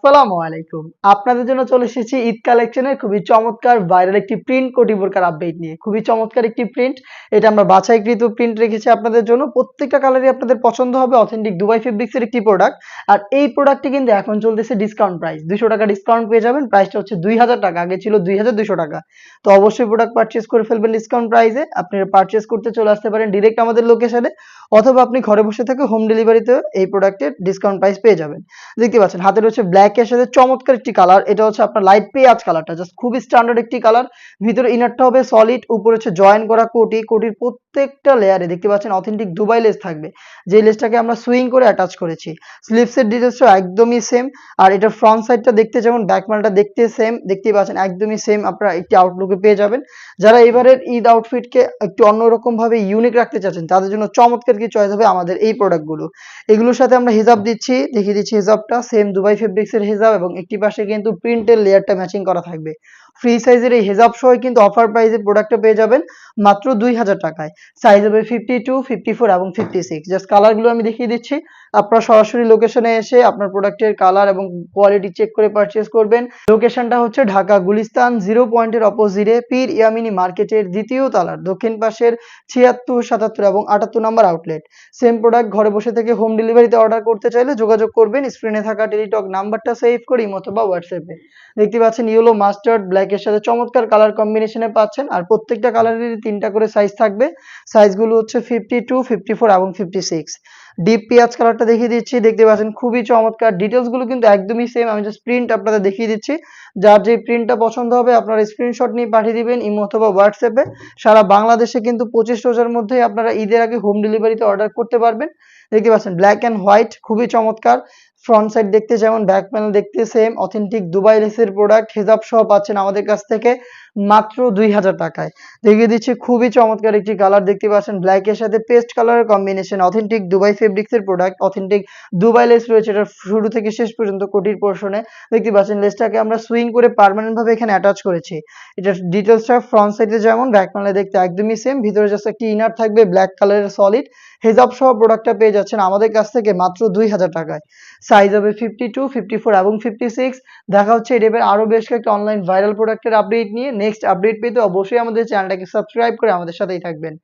আসসালামু আলাইকুম। আপনাদের জন্য চলে এসেছি ঈদ কালেকশনের খুবই চমৎকার ভাইরাল একটি প্রিন্ট কোটি বোরকার আপডেট নিয়ে। খুবই চমৎকার একটি প্রিন্ট। এটা আমরা বাছাইকৃত প্রিন্ট রেখেছি আপনাদের জন্য। প্রত্যেকটা কালারই আপনাদের পছন্দ হবে। অথেন্টিক দুবাই ফেব্রিক্সের একটি প্রোডাক্ট। আর এই প্রোডাক্টটি কিন্তু এখন চলতেছে ডিসকাউন্ট প্রাইস। ৳200 ডিসকাউন্ট পেয়ে যাবেন। প্রাইসটা হচ্ছে ৳২,০০০, আগে ছিল ৳২,২০০। তো অবশ্যই প্রোডাক্ট পারচেজ করে ফেলবেন ডিসকাউন্ট প্রাইসে। আপনারা পারচেজ করতে চলে আসতে পারেন ডিরেক্ট আমাদের লোকেশনে, অথবা আপনি ঘরে বসে থেকে হোম ডেলিভারিতেও এই প্রোডাক্টের ডিসকাউন্ট প্রাইস পেয়ে যাবেন। দেখতে পাচ্ছেন হাতে রয়েছে ব্ল্যাক এর সাথে চমৎকার একটি কালার। এটা হচ্ছে আপনার লাইট পেঁয়াজ কালারটা, জাস্ট খুবই স্ট্যান্ডার্ড একটি কালার। ভিতরে ইনারটা হবে সলিড, উপরে হচ্ছে জয়েন করা কোটি। কোটির প্রত্যেকটা লেয়ারে দেখতে পাচ্ছেন অথেন্টিক দুবাই লেস থাকবে, যে লেসটাকে আমরা সুইং করে অ্যাটাচ করেছি। স্লিভসের ডিটেলসটাও একদমই সেম। আর এটার ফ্রন্ট সাইডটা দেখতে যেমন, ব্যাক প্যানেলটা দেখতে সেম। দেখতেই পাচ্ছেন একদমই সেম আপনারা একটি আউটলুকে পেয়ে যাবেন। যারা এবারের ঈদ আউটফিটকে একটু অন্যরকম ভাবে ইউনিক রাখতে চাচ্ছেন, তাদের জন্য চমৎকার কি চয়েস হবে আমাদের এই প্রোডাক্টগুলো। এগুলোর সাথে আমরা হিজাব দিচ্ছি, দেখিয়ে দিচ্ছি হিজাবটা সেম দুবাই ফেব্রিক্সের হিজাব, এবং একটি পাশে কিন্তু প্রিন্টের লেয়ারটা ম্যাচিং করা থাকবে। ফ্রি সাইজের এই হিজাব সহ কিন্তু অফার প্রাইসে প্রোডাক্টটা পেয়ে যাবেন মাত্র ৳২,০০০। সাইজ হবে 52, 54 এবং 56। জাস্ট কালারগুলো আমি দেখিয়ে দিচ্ছি। আপনারা সরাসরি লোকেশনে এসে আপনার প্রোডাক্টের কালার এবং কোয়ালিটি চেক করে পারচেজ করবেন। লোকেশনটা হচ্ছে ঢাকা গুলিস্তান 0 পয়েন্টের অপোজিটে পীর ইয়ামিনী মার্কেটের দ্বিতীয় তলার দক্ষিণ পাশের ৭৬, ৭৭ এবং ৭৮ নম্বর আউটলেট। সেম প্রোডাক্ট ঘরে বসে থেকে হোম ডেলিভারিতে অর্ডার করতে চাইলে যোগাযোগ করবেন স্ক্রিনে থাকা টেলিটক নাম্বারটা সেভ করে ইমো অথবা হোয়াটসঅ্যাপে। দেখতে পাচ্ছেন ইয়েলো, মাস্টার্ড, ব্ল্যাক এর সাথে চমৎকার কালার কম্বিনেশনে পাচ্ছেন। আর প্রত্যেকটা কালারেরই ৩টা করে সাইজ থাকবে। সাইজগুলো হচ্ছে 52, 54 এবং 56। ডিপ পেঁয়াজ কালারটা দেখিয়ে দিচ্ছি, দেখতে পাচ্ছেন খুবই চমৎকার। ডিটেলস গুলো কিন্তু একদমই সেম, আমি জাস্ট প্রিন্ট আপনাদের দেখিয়ে দিচ্ছি। যার যে প্রিন্টটা পছন্দ হবে আপনারা স্ক্রিনশট নিয়ে পাঠিয়ে দিবেন ইমো অথবা হোয়াটসঅ্যাপে। সারা বাংলাদেশে কিন্তু 25 রোজার মধ্যেই আপনারা ঈদের আগে হোম ডেলিভারিতে অর্ডার করতে পারবেন। দেখতে পাচ্ছেন ব্ল্যাক এন্ড হোয়াইট, খুবই চমৎকার। ফ্রন্ট সাইড দেখতে যেমন, ব্যাক প্যানেল দেখতে সেম। অথেন্টিক দুবাই লেসের প্রোডাক্ট, হিজাব সহ পাচ্ছেন আমাদের কাছ থেকে মাত্র ৳২,০০০। দেখিয়ে দিচ্ছি খুবই চমৎকার একটি কালার। দেখতে পাচ্ছেন ব্ল্যাক এর সাথে পেস্ট কালারের কম্বিনেশন। অথেন্টিক দুবাই ফেব্রিক্সের প্রোডাক্ট, অথেন্টিক দুবাই লেস রয়েছে এটা শুরু থেকে শেষ পর্যন্ত কোটির পোর্শনে। দেখতে পাচ্ছেন লেসটাকে আমরা সুইং করে পার্মানেন্ট ভাবে এখানে অ্যাটাচ করেছি। এটার ডিটেলসটা ফ্রন্ট সাইডে যেমন, ব্যাক প্যানেলে দেখতে একদমই সেম। ভিতরে জাস্ট একটি ইনার থাকবে ব্ল্যাক কালারের সলিড। হিজাব সহ প্রোডাক্টটা পেয়ে যাচ্ছেন আমাদের কাছ থেকে মাত্র ৳২,০০০। সাইজ হবে 52, 54 এবং 56। দেখা হচ্ছে এই টাইপের আরো বেশ কয়েকটা অনলাইন ভাইরাল প্রোডাক্টের আপডেট নিয়ে। নেক্সট আপডেট পেতে অবশ্যই আমাদের চ্যানেলটাকে সাবস্ক্রাইব করে আমাদের সাথেই থাকবেন।